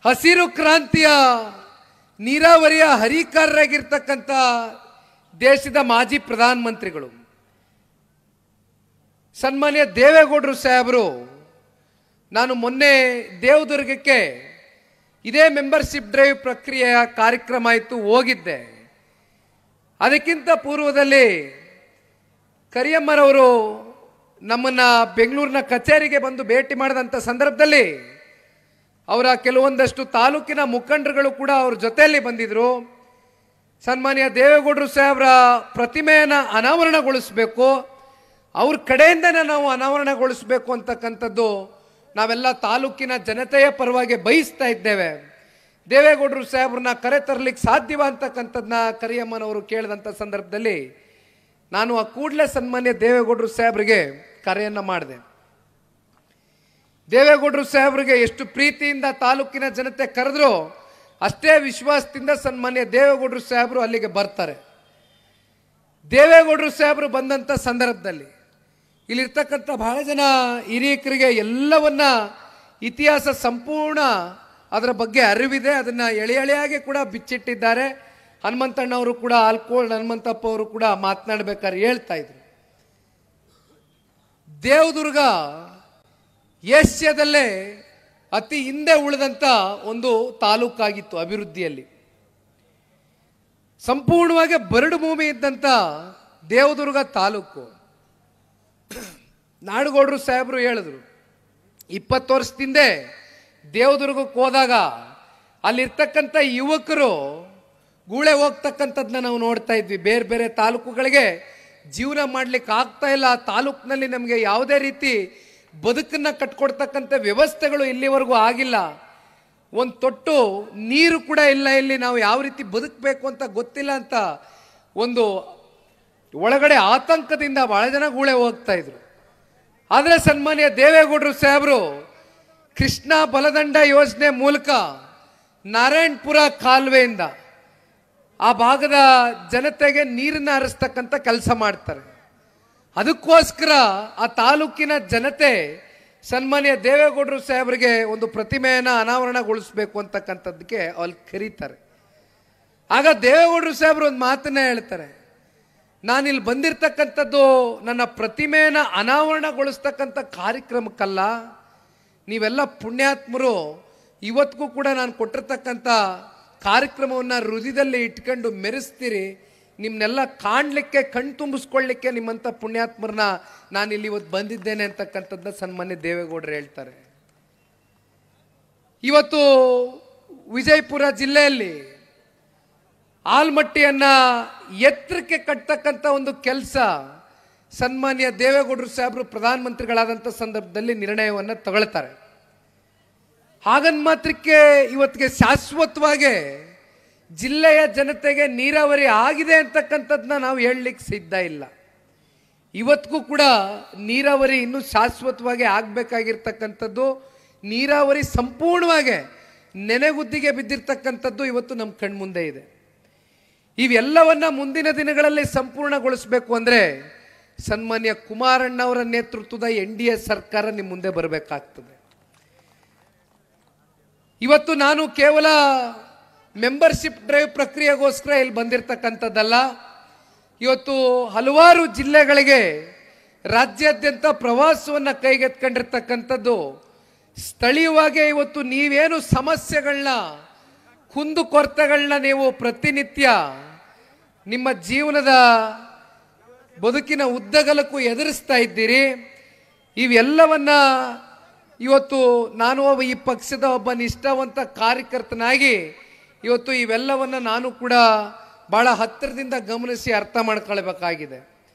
ಹಸಿರು ಕ್ರಾಂತಿಯ ನೀರಾವರಿಯ ಹರಿಕಾರರಾಗಿರ್ತಕ್ಕಂಥ ದೇಶದ ಮಾಜಿ ಪ್ರಧಾನಮಂತ್ರಿಗಳು ಸನ್ಮಾನ್ಯ ದೇವೇಗೌಡರು ಸಾಹೇಬರು, ನಾನು ಮೊನ್ನೆ ದೇವದುರ್ಗಕ್ಕೆ ಇದೇ ಮೆಂಬರ್ಶಿಪ್ ಡ್ರೈವ್ ಪ್ರಕ್ರಿಯೆಯ ಕಾರ್ಯಕ್ರಮ ಇತ್ತು, ಹೋಗಿದ್ದೆ. ಅದಕ್ಕಿಂತ ಪೂರ್ವದಲ್ಲಿ ಕರಿಯಮ್ಮರವರು ನಮ್ಮನ್ನ ಬೆಂಗಳೂರಿನ ಕಚೇರಿಗೆ ಬಂದು ಭೇಟಿ ಮಾಡಿದಂಥ ಸಂದರ್ಭದಲ್ಲಿ ಅವರ ಕೆಲವೊಂದಷ್ಟು ತಾಲೂಕಿನ ಮುಖಂಡರುಗಳು ಕೂಡ ಅವ್ರ ಜೊತೆಯಲ್ಲಿ ಬಂದಿದ್ರು. ಸನ್ಮಾನ್ಯ ದೇವೇಗೌಡರು ಸಾಹೇಬರ ಪ್ರತಿಮೆಯನ್ನು ಅನಾವರಣಗೊಳಿಸಬೇಕು, ಅವ್ರ ಕಡೆಯಿಂದನೇ ನಾವು ಅನಾವರಣಗೊಳಿಸಬೇಕು ಅಂತಕ್ಕಂಥದ್ದು ನಾವೆಲ್ಲ ತಾಲೂಕಿನ ಜನತೆಯ ಪರವಾಗಿ ಬಯಸ್ತಾ ಇದ್ದೇವೆ. ದೇವೇಗೌಡರು ಸಾಹೇಬ್ರನ್ನ ಕರೆ ತರಲಿಕ್ಕೆ ಸಾಧ್ಯವ ಅಂತಕ್ಕಂಥದ್ದನ್ನ ಕರಿಯಮ್ಮನವರು ಕೇಳಿದಂಥ ಸಂದರ್ಭದಲ್ಲಿ ನಾನು ಆ ಕೂಡಲೇ ಸನ್ಮಾನ್ಯ ದೇವೇಗೌಡರು ಸಾಹೇಬ್ರಿಗೆ ಕರೆಯನ್ನು ಮಾಡಿದೆ. ದೇವೇಗೌಡರು ಸಾಹೇಬ್ರಿಗೆ ಎಷ್ಟು ಪ್ರೀತಿಯಿಂದ ತಾಲೂಕಿನ ಜನತೆ ಕರೆದ್ರು ಅಷ್ಟೇ ವಿಶ್ವಾಸದಿಂದ ಸನ್ಮಾನ್ಯ ದೇವೇಗೌಡರು ಸಾಹೇಬರು ಅಲ್ಲಿಗೆ ಬರ್ತಾರೆ. ದೇವೇಗೌಡರು ಸಾಹೇಬರು ಬಂದಂಥ ಸಂದರ್ಭದಲ್ಲಿ ಇಲ್ಲಿರ್ತಕ್ಕಂಥ ಬಹಳ ಜನ ಹಿರಿಯಕರಿಗೆ ಎಲ್ಲವನ್ನ ಇತಿಹಾಸ ಸಂಪೂರ್ಣ ಅದರ ಬಗ್ಗೆ ಅರಿವಿದೆ, ಅದನ್ನು ಎಳೆ ಎಳೆಯಾಗಿ ಕೂಡ ಬಿಚ್ಚಿಟ್ಟಿದ್ದಾರೆ. ಹನುಮಂತಣ್ಣವರು ಕೂಡ ಆಲ್ಕೋಳ್ ಹನುಮಂತಪ್ಪ ಅವರು ಕೂಡ ಮಾತನಾಡಬೇಕಾದ್ರೆ ಹೇಳ್ತಾ ಇದ್ರು, ದೇವದುರ್ಗ ಏಷ್ಯಾದಲ್ಲೇ ಅತಿ ಹಿಂದೆ ಉಳಿದಂಥ ಒಂದು ತಾಲೂಕಾಗಿತ್ತು. ಅಭಿವೃದ್ಧಿಯಲ್ಲಿ ಸಂಪೂರ್ಣವಾಗಿ ಬರಡು ಭೂಮಿ ಇದ್ದಂಥ ದೇವದುರ್ಗ ತಾಲೂಕು. ನಾಡಗೌಡರು ಸಾಹೇಬರು ಹೇಳಿದ್ರು, 20 ವರ್ಷದಿಂದ ದೇವದುರ್ಗಕ್ಕೆ ಹೋದಾಗ ಅಲ್ಲಿರ್ತಕ್ಕಂಥ ಯುವಕರು ಗೂಳೆ ಹೋಗ್ತಕ್ಕಂಥದ್ದನ್ನ ನಾವು ನೋಡ್ತಾ ಇದ್ವಿ. ಬೇರೆ ಬೇರೆ ತಾಲೂಕುಗಳಿಗೆ ಜೀವನ ಮಾಡ್ಲಿಕ್ಕೆ ಆಗ್ತಾ ಇಲ್ಲ. ತಾಲೂಕಿನಲ್ಲಿ ನಮಗೆ ಯಾವುದೇ ರೀತಿ ಬದುಕನ್ನ ಕಟ್ಕೊಡ್ತಕ್ಕಂಥ ವ್ಯವಸ್ಥೆಗಳು ಇಲ್ಲಿವರೆಗೂ ಆಗಿಲ್ಲ. ಒಂದು ತೊಟ್ಟು ನೀರು ಕೂಡ ಇಲ್ಲ, ಇಲ್ಲಿ ನಾವು ಯಾವ ರೀತಿ ಬದುಕಬೇಕು ಅಂತ ಗೊತ್ತಿಲ್ಲ ಅಂತ ಒಂದು ಒಳಗಡೆ ಆತಂಕದಿಂದ ಬಹಳ ಜನ ಗೂಳೆ ಹೋಗ್ತಾ ಇದ್ರು. ಆದರೆ ಸನ್ಮಾನ್ಯ ದೇವೇಗೌಡರು ಸಾಹೇಬರು ಕೃಷ್ಣ ಬಲದಂಡ ಯೋಜನೆ ಮೂಲಕ ನಾರಾಯಣಪುರ ಕಾಲುವೆಯಿಂದ ಆ ಭಾಗದ ಜನತೆಗೆ ನೀರನ್ನ ಹರಿಸ್ತಕ್ಕಂಥ ಕೆಲಸ ಮಾಡ್ತಾರೆ. ಅದಕ್ಕೋಸ್ಕರ ಆ ತಾಲೂಕಿನ ಜನತೆ ಸನ್ಮಾನ್ಯ ದೇವೇಗೌಡರು ಸಾಹೇಬರಿಗೆ ಒಂದು ಪ್ರತಿಮೆಯನ್ನು ಅನಾವರಣಗೊಳಿಸಬೇಕು ಅಂತಕ್ಕಂಥದ್ದಕ್ಕೆ ಅಲ್ಲಿ ಕರೀತಾರೆ. ಆಗ ದೇವೇಗೌಡರು ಸಾಹೇಬರು ಒಂದು ಮಾತನ್ನ ಹೇಳ್ತಾರೆ, ನಾನಿಲ್ಲಿ ಬಂದಿರತಕ್ಕಂಥದ್ದು ನನ್ನ ಪ್ರತಿಮೆಯನ್ನು ಅನಾವರಣಗೊಳಿಸ್ತಕ್ಕಂಥ ಕಾರ್ಯಕ್ರಮಕ್ಕಲ್ಲ, ನೀವೆಲ್ಲ ಪುಣ್ಯಾತ್ಮರು ಇವತ್ತಿಗೂ ಕೂಡ ನಾನು ಕೊಟ್ಟಿರ್ತಕ್ಕಂಥ ಕಾರ್ಯಕ್ರಮವನ್ನು ಹೃದಯದಲ್ಲಿ ಇಟ್ಕೊಂಡು ಮೆರೆಸ್ತೀರಿ, ನಿಮ್ಮನ್ನೆಲ್ಲ ಕಾಣಲಿಕ್ಕೆ ಕಣ್ ತುಂಬಿಸ್ಕೊಳ್ಳಿಕ್ಕೆ ನಿಮ್ಮಂಥ ಪುಣ್ಯಾತ್ಮರನ್ನ ನಾನು ಇಲ್ಲಿ ಇವತ್ತು ಬಂದಿದ್ದೇನೆ ಅಂತಕ್ಕಂಥದ್ದನ್ನ ಸನ್ಮಾನ್ಯ ದೇವೇಗೌಡರು ಹೇಳ್ತಾರೆ. ಇವತ್ತು ವಿಜಯಪುರ ಜಿಲ್ಲೆಯಲ್ಲಿ ಆಲ್ಮಟ್ಟಿಯನ್ನ ಎತ್ತರಕ್ಕೆ ಕಟ್ಟತಕ್ಕಂಥ ಒಂದು ಕೆಲಸ ಸನ್ಮಾನ್ಯ ದೇವೇಗೌಡರು ಸಾಹೇಬರು ಪ್ರಧಾನಮಂತ್ರಿಗಳಾದಂಥ ಸಂದರ್ಭದಲ್ಲಿ ನಿರ್ಣಯವನ್ನು ತಗೊಳ್ತಾರೆ. ಹಾಗನ್ ಮಾತ್ರಕ್ಕೆ ಇವತ್ತಿಗೆ ಶಾಶ್ವತವಾಗಿ ಜಿಲ್ಲೆಯ ಜನತೆಗೆ ನೀರಾವರಿ ಆಗಿದೆ ಅಂತಕ್ಕಂಥದ್ದನ್ನ ನಾವು ಹೇಳಲಿಕ್ಕೆ ಸಿದ್ಧ ಇಲ್ಲ. ಇವತ್ತಿಗೂ ಕೂಡ ನೀರಾವರಿ ಇನ್ನೂ ಶಾಶ್ವತವಾಗಿ ಆಗಬೇಕಾಗಿರ್ತಕ್ಕಂಥದ್ದು, ನೀರಾವರಿ ಸಂಪೂರ್ಣವಾಗಿ ನೆನೆಗುದ್ದಿಗೆ ಬಿದ್ದಿರ್ತಕ್ಕಂಥದ್ದು ಇವತ್ತು ನಮ್ಮ ಕಣ್ಮುಂದೆ ಇದೆ. ಇವೆಲ್ಲವನ್ನ ಮುಂದಿನ ದಿನಗಳಲ್ಲಿ ಸಂಪೂರ್ಣಗೊಳಿಸಬೇಕು ಅಂದರೆ ಸನ್ಮಾನ್ಯ ಕುಮಾರಣ್ಣವರ ನೇತೃತ್ವದ NDA ಸರ್ಕಾರ ನಿಮ್ಮ ಮುಂದೆ ಬರಬೇಕಾಗ್ತದೆ. ಇವತ್ತು ನಾನು ಕೇವಲ ಮೆಂಬರ್ಶಿಪ್ ಡ್ರೈವ್ ಪ್ರಕ್ರಿಯೆಗೋಸ್ಕರ ಇಲ್ಲಿ ಬಂದಿರತಕ್ಕಂಥದ್ದಲ್ಲ. ಇವತ್ತು ಹಲವಾರು ಜಿಲ್ಲೆಗಳಿಗೆ ರಾಜ್ಯಾದ್ಯಂತ ಪ್ರವಾಸವನ್ನು ಕೈಗೆತ್ಕೊಂಡಿರ್ತಕ್ಕಂಥದ್ದು. ಸ್ಥಳೀಯವಾಗಿ ಇವತ್ತು ನೀವೇನು ಸಮಸ್ಯೆಗಳನ್ನ ಕುಂದುಕೊರತೆಗಳನ್ನ ನೀವು ಪ್ರತಿನಿತ್ಯ ನಿಮ್ಮ ಜೀವನದ ಬದುಕಿನ ಉದ್ದಗಲಕ್ಕೂ ಎದುರಿಸ್ತಾ ಇದ್ದೀರಿ, ಇವೆಲ್ಲವನ್ನ ಇವತ್ತು ನಾನು ಈ ಪಕ್ಷದ ಒಬ್ಬ ನಿಷ್ಠಾವಂತ ಕಾರ್ಯಕರ್ತನಾಗಿ ಇವತ್ತು ಇವೆಲ್ಲವನ್ನ ನಾನು ಕೂಡ ಬಹಳ ಹತ್ತಿರದಿಂದ ಗಮನಿಸಿ ಅರ್ಥ ಮಾಡ್ಕೊಳ್ಬೇಕಾಗಿದೆ.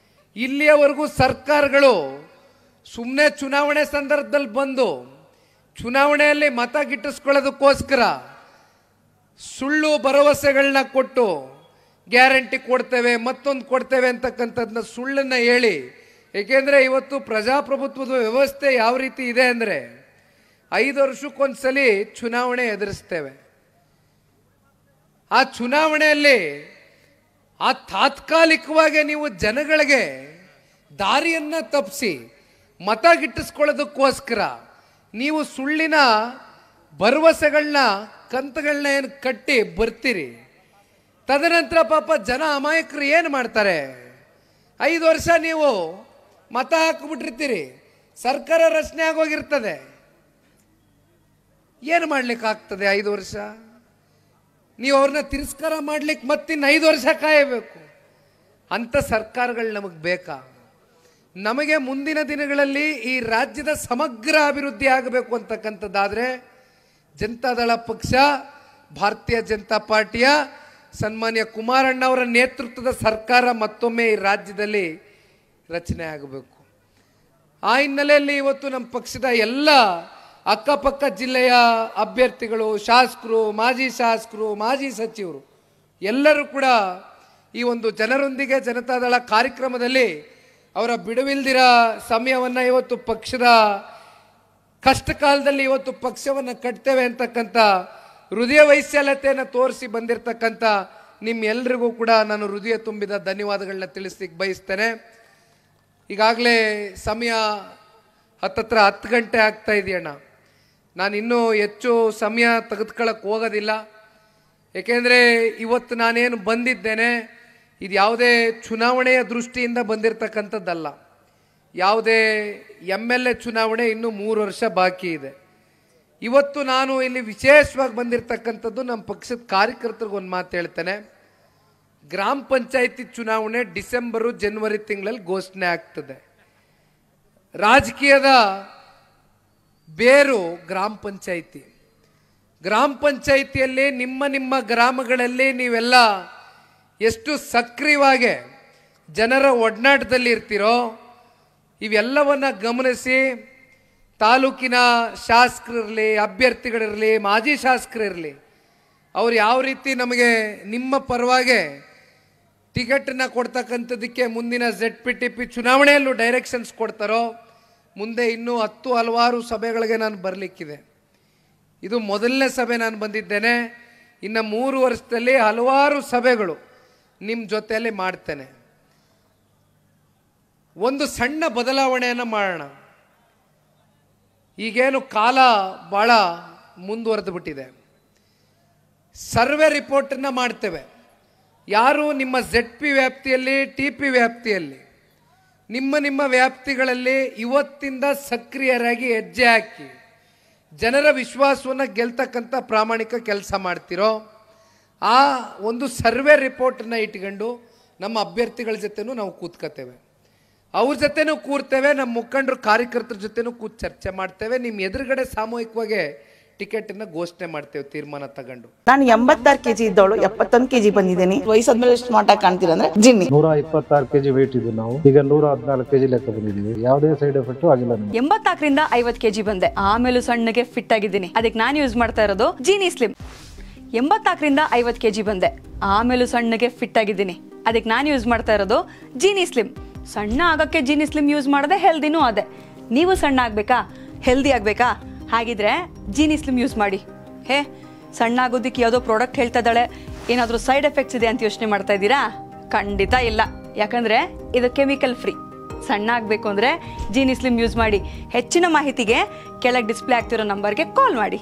ಇಲ್ಲಿಯವರೆಗೂ ಸರ್ಕಾರಗಳು ಸುಮ್ಮನೆ ಚುನಾವಣೆ ಸಂದರ್ಭದಲ್ಲಿ ಬಂದು ಚುನಾವಣೆಯಲ್ಲಿ ಮತ ಗಿಟ್ಟಿಸ್ಕೊಳ್ಳೋದಕ್ಕೋಸ್ಕರ ಸುಳ್ಳು ಭರವಸೆಗಳನ್ನ ಕೊಟ್ಟು ಗ್ಯಾರಂಟಿ ಕೊಡ್ತೇವೆ ಮತ್ತೊಂದು ಕೊಡ್ತೇವೆ ಅಂತಕ್ಕಂಥದ್ದನ್ನ ಸುಳ್ಳನ್ನು ಹೇಳಿ, ಏಕೆಂದರೆ ಇವತ್ತು ಪ್ರಜಾಪ್ರಭುತ್ವದ ವ್ಯವಸ್ಥೆ ಯಾವ ರೀತಿ ಇದೆ ಅಂದರೆ 5 ವರ್ಷಕ್ಕೊಂದ್ಸಲಿ ಚುನಾವಣೆ ಎದುರಿಸ್ತೇವೆ. ಆ ಚುನಾವಣೆಯಲ್ಲಿ ಆ ತಾತ್ಕಾಲಿಕವಾಗಿ ನೀವು ಜನಗಳಿಗೆ ದಾರಿಯನ್ನ ತಪ್ಪಿಸಿ ಮತ ಗಿಟ್ಟಿಸ್ಕೊಳ್ಳೋದಕ್ಕೋಸ್ಕರ ನೀವು ಸುಳ್ಳಿನ ಭರವಸೆಗಳನ್ನ ಕಂತುಗಳನ್ನ ಏನು ಕಟ್ಟಿ ಬರ್ತೀರಿ, ತದನಂತರ ಪಾಪ ಜನ ಅಮಾಯಕರು ಏನು ಮಾಡ್ತಾರೆ? 5 ವರ್ಷ ನೀವು ಮತ ಹಾಕಿಬಿಟ್ಟಿರ್ತೀರಿ, ಸರ್ಕಾರ ರಚನೆ ಆಗೋಗಿರ್ತದೆ, ಏನು ಮಾಡ್ಲಿಕ್ಕೆ ಆಗ್ತದೆ? 5 ವರ್ಷ ನೀವು ಅವ್ರನ್ನ ತಿರಸ್ಕಾರ ಮಾಡ್ಲಿಕ್ಕೆ ಮತ್ತಿನ್ನು 5 ವರ್ಷ ಕಾಯಬೇಕು. ಅಂಥ ಸರ್ಕಾರಗಳು ನಮಗೆ ಬೇಕಾ? ನಮಗೆ ಮುಂದಿನ ದಿನಗಳಲ್ಲಿ ಈ ರಾಜ್ಯದ ಸಮಗ್ರ ಅಭಿವೃದ್ಧಿ ಆಗಬೇಕು ಅಂತಕ್ಕಂಥದ್ದಾದರೆ ಜನತಾದಳ ಪಕ್ಷ, ಭಾರತೀಯ ಜನತಾ ಪಾರ್ಟಿಯ ಸನ್ಮಾನ್ಯ ಕುಮಾರಣ್ಣವರ ನೇತೃತ್ವದ ಸರ್ಕಾರ ಮತ್ತೊಮ್ಮೆ ಈ ರಾಜ್ಯದಲ್ಲಿ ರಚನೆ ಆಗಬೇಕು. ಆ ಹಿನ್ನೆಲೆಯಲ್ಲಿ ಇವತ್ತು ನಮ್ಮ ಪಕ್ಷದ ಎಲ್ಲ ಅಕ್ಕಪಕ್ಕ ಜಿಲ್ಲೆಯ ಅಭ್ಯರ್ಥಿಗಳು, ಶಾಸಕರು, ಮಾಜಿ ಶಾಸಕರು, ಮಾಜಿ ಸಚಿವರು ಎಲ್ಲರೂ ಕೂಡ ಈ ಒಂದು ಜನರೊಂದಿಗೆ ಜನತಾದಳ ಕಾರ್ಯಕ್ರಮದಲ್ಲಿ ಅವರ ಬಿಡುವಿಲ್ದಿರ ಸಮಯವನ್ನು ಇವತ್ತು ಪಕ್ಷದ ಕಷ್ಟ ಕಾಲದಲ್ಲಿ ಇವತ್ತು ಪಕ್ಷವನ್ನು ಕಟ್ತೇವೆ ಅಂತಕ್ಕಂಥ ಹೃದಯ ವೈಶಾಲ್ಯತೆಯನ್ನು ತೋರಿಸಿ ಬಂದಿರತಕ್ಕಂಥ ನಿಮ್ಮೆಲ್ಲರಿಗೂ ಕೂಡ ನಾನು ಹೃದಯ ತುಂಬಿದ ಧನ್ಯವಾದಗಳನ್ನ ತಿಳಿಸ್ಲಿಕ್ಕೆ ಬಯಸ್ತೇನೆ. ಈಗಾಗಲೇ ಸಮಯ ಹತ್ತತ್ರ 10 ಗಂಟೆ ಆಗ್ತಾ ಇದೆಯಣ್ಣ. ನಾನು ಇನ್ನೂ ಹೆಚ್ಚು ಸಮಯ ತೆಗೆದುಕೊಳ್ಳಕ್ಕೆ ಹೋಗೋದಿಲ್ಲ. ಏಕೆಂದರೆ ಇವತ್ತು ನಾನೇನು ಬಂದಿದ್ದೇನೆ ಇದು ಯಾವುದೇ ಚುನಾವಣೆಯ ದೃಷ್ಟಿಯಿಂದ ಬಂದಿರತಕ್ಕಂಥದ್ದಲ್ಲ. ಯಾವುದೇ MLA ಚುನಾವಣೆ ಇನ್ನೂ 3 ವರ್ಷ ಬಾಕಿ ಇದೆ. ಇವತ್ತು ನಾನು ಇಲ್ಲಿ ವಿಶೇಷವಾಗಿ ಬಂದಿರತಕ್ಕಂಥದ್ದು ನಮ್ಮ ಪಕ್ಷದ ಕಾರ್ಯಕರ್ತರಿಗೆ ಒಂದು ಮಾತು ಹೇಳ್ತೇನೆ. ಗ್ರಾಮ ಪಂಚಾಯಿತಿ ಚುನಾವಣೆ ಡಿಸೆಂಬರು ಜನವರಿ ತಿಂಗಳಲ್ಲಿ ಘೋಷಣೆ ಆಗ್ತದೆ. ರಾಜಕೀಯದ ಬೇರು ಗ್ರಾಮ ಪಂಚಾಯಿತಿ. ಗ್ರಾಮ ಪಂಚಾಯಿತಿಯಲ್ಲಿ ನಿಮ್ಮ ಗ್ರಾಮಗಳಲ್ಲಿ ನೀವೆಲ್ಲ ಎಷ್ಟು ಸಕ್ರಿಯವಾಗಿ ಜನರ ಒಡನಾಟದಲ್ಲಿ ಇರ್ತೀರೋ ಇವೆಲ್ಲವನ್ನು ಗಮನಿಸಿ ತಾಲೂಕಿನ ಶಾಸಕರಿರಲಿ, ಅಭ್ಯರ್ಥಿಗಳಿರಲಿ, ಮಾಜಿ ಶಾಸಕರಿರಲಿ, ಅವ್ರು ಯಾವ ರೀತಿ ನಮಗೆ ನಿಮ್ಮ ಪರವಾಗಿ ಟಿಕೆಟನ್ನು ಕೊಡ್ತಕ್ಕಂಥದ್ದಕ್ಕೆ ಮುಂದಿನ ZPTP ಚುನಾವಣೆಯಲ್ಲೂ ಡೈರೆಕ್ಷನ್ಸ್ ಕೊಡ್ತಾರೋ, ಮುಂದೆ ಇನ್ನೂ ಹಲವಾರು ಸಭೆಗಳಿಗೆ ನಾನು ಬರಲಿಕ್ಕಿದೆ. ಇದು ಮೊದಲನೇ ಸಭೆ ನಾನು ಬಂದಿದ್ದೇನೆ. ಇನ್ನು 3 ವರ್ಷದಲ್ಲಿ ಹಲವಾರು ಸಭೆಗಳು ನಿಮ್ಮ ಜೊತೆಯಲ್ಲಿ ಮಾಡ್ತೇನೆ. ಒಂದು ಸಣ್ಣ ಬದಲಾವಣೆಯನ್ನು ಮಾಡೋಣ. ಈಗೇನು ಕಾಲ ಭಾಳ ಮುಂದುವರೆದು ಬಿಟ್ಟಿದೆ. ಸರ್ವೆ ರಿಪೋರ್ಟನ್ನು ಮಾಡ್ತೇವೆ. ಯಾರು ನಿಮ್ಮ ZP ವ್ಯಾಪ್ತಿಯಲ್ಲಿ, TP ವ್ಯಾಪ್ತಿಯಲ್ಲಿ, ನಿಮ್ಮ ವ್ಯಾಪ್ತಿಗಳಲ್ಲಿ ಇವತ್ತಿಂದ ಸಕ್ರಿಯರಾಗಿ ಹೆಜ್ಜೆ ಹಾಕಿ ಜನರ ವಿಶ್ವಾಸವನ್ನು ಗೆಲ್ತಕ್ಕಂಥ ಪ್ರಾಮಾಣಿಕ ಕೆಲಸ ಮಾಡ್ತಿರೋ ಆ ಒಂದು ಸರ್ವೆ ರಿಪೋರ್ಟನ್ನು ಇಟ್ಕೊಂಡು ನಮ್ಮ ಅಭ್ಯರ್ಥಿಗಳ ಜೊತೆನೂ ನಾವು ಕೂತ್ಕೋತೇವೆ, ಅವ್ರ ಜೊತೆನೂ ಕೂರ್ತೇವೆ, ನಮ್ಮ ಮುಖಂಡರು ಕಾರ್ಯಕರ್ತರ ಜೊತೆನೂ ಕೂತ್ ಚರ್ಚೆ ಮಾಡ್ತೇವೆ. ನಿಮ್ಮ ಎದುರುಗಡೆ ಸಾಮೂಹಿಕವಾಗಿ ಟಿಕೆಟನ್ನು ಘೋಷಣೆ ಮಾಡ್ತೇವೆ ತೀರ್ಮಾನ ತಗೊಂಡು. ನಾನು 86 kg ಇದ್ದವಳು 71 kg ಬಂದಿದ್ದೀನಿ. ವಯಸ್ಸಾದ್ಮೇಲೆ ಸ್ಮಾರ್ಟ್ ಆಗಿ ಕಾಣ್ತೀರ ಅಂದ್ರೆ ಜಿನ್ನಿ. 126 kg ವೇಟ್ ಇದೆ. ನಾವು ಈಗ 114 kg ಲೆಕ್ಕ ಬಂದಿದ್ದೀವಿ. ಯಾವುದೇ ಸೈಡ್ ಎಫೆಕ್ಟ್ ಆಗಿಲ್ಲ. 84ರಿಂದ 50 kg ಬಂದೆ. ಆಮೇಲೆ ಸಣ್ಣಗೆ ಫಿಟ್ ಆಗಿದ್ದೀನಿ. ಅದಕ್ಕೆ ನಾನು ಯೂಸ್ ಮಾಡ್ತಾ ಇರೋದು ಜೀನಿ ಸ್ಲಿಮ್. 84ರಿಂದ 50 kg ಬಂದೆ. ಆಮೇಲೆ ಸಣ್ಣಗೆ ಫಿಟ್ ಆಗಿದ್ದೀನಿ. ಅದಕ್ಕೆ ನಾನು ಯೂಸ್ ಮಾಡ್ತಾ ಇರೋದು ಜೀನಿ ಸ್ಲಿಮ್. ಸಣ್ಣ ಆಗಕ್ಕೆ ಜೀನಿ ಸ್ಲಿಮ್ ಯೂಸ್ ಮಾಡದೆ ಹೆಲ್ದಿನೂ ಅದೇ. ನೀವು ಸಣ್ಣ ಆಗ್ಬೇಕಾ, ಹೆಲ್ದಿ ಆಗ್ಬೇಕಾ? ಹಾಗಿದ್ರೆ ಜೀನಿ ಸ್ಲಿಮ್ ಯೂಸ್ ಮಾಡಿ. ಸಣ್ಣ ಆಗೋದಕ್ಕೆ ಯಾವುದೋ ಪ್ರಾಡಕ್ಟ್ ಹೇಳ್ತಾ ಇದ್ದಾಳೆ, ಏನಾದರೂ ಸೈಡ್ ಎಫೆಕ್ಟ್ಸ್ ಇದೆ ಅಂತ ಯೋಚನೆ ಮಾಡ್ತಾ ಇದ್ದೀರಾ? ಖಂಡಿತ ಇಲ್ಲ. ಯಾಕಂದ್ರೆ ಇದು ಕೆಮಿಕಲ್ ಫ್ರೀ. ಸಣ್ಣ ಆಗಬೇಕು ಅಂದರೆ ಜೀನಿ ಸ್ಲಿಮ್ ಯೂಸ್ ಮಾಡಿ. ಹೆಚ್ಚಿನ ಮಾಹಿತಿಗೆ ಕೆಳಗೆ ಡಿಸ್ಪ್ಲೇ ಆಗ್ತಿರೋ ನಂಬರ್ಗೆ ಕಾಲ್ ಮಾಡಿ.